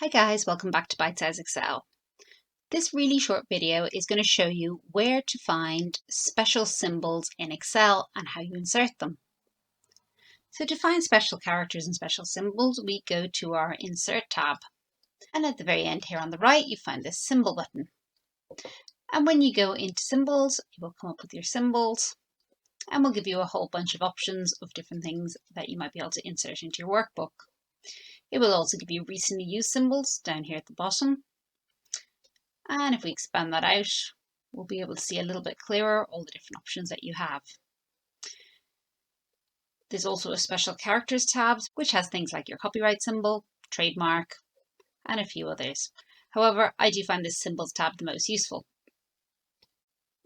Hi guys, welcome back to Bite Size Excel. This really short video is going to show you where to find special symbols in Excel and how you insert them. So to find special characters and special symbols, we go to our Insert tab. And at the very end here on the right, you find this symbol button. And when you go into symbols, it will come up with your symbols and will give you a whole bunch of options of different things that you might be able to insert into your workbook. It will also give you recently used symbols down here at the bottom. And if we expand that out, we'll be able to see a little bit clearer all the different options that you have. There's also a special characters tab, which has things like your copyright symbol, trademark, and a few others. However, I do find this symbols tab the most useful.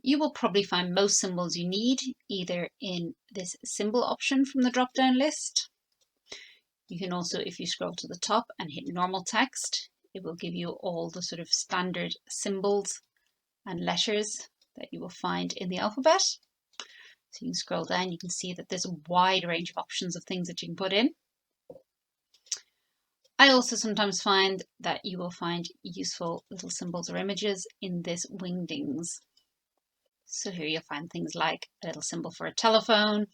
You will probably find most symbols you need either in this symbol option from the drop-down list. You can also, if you scroll to the top and hit normal text, it will give you all the sort of standard symbols and letters that you will find in the alphabet. So you can scroll down, you can see that there's a wide range of options of things that you can put in. I also sometimes find that you will find useful little symbols or images in this wingdings. So here you'll find things like a little symbol for a telephone,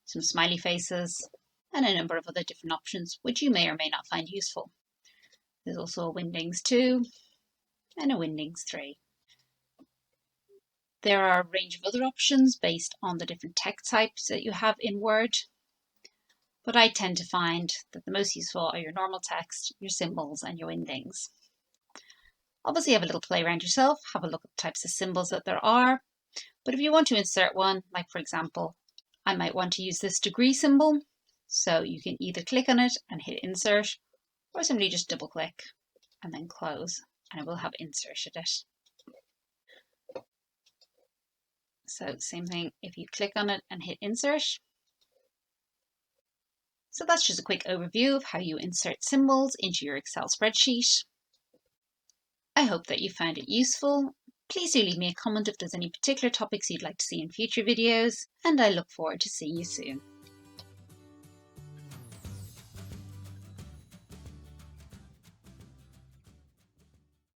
some smiley faces, and a number of other different options which you may or may not find useful. There's also a wingdings 2 and a wingdings 3. There are a range of other options based on the different text types that you have in Word, but I tend to find that the most useful are your normal text, your symbols, and your wingdings. Obviously have a little play around yourself, have a look at the types of symbols that there are, but if you want to insert one, like for example, I might want to use this degree symbol, so you can either click on it and hit insert, or simply just double click and then close, and it will have inserted it. So same thing if you click on it and hit insert. So that's just a quick overview of how you insert symbols into your Excel spreadsheet. I hope that you found it useful. Please do leave me a comment if there's any particular topics you'd like to see in future videos, and I look forward to seeing you soon.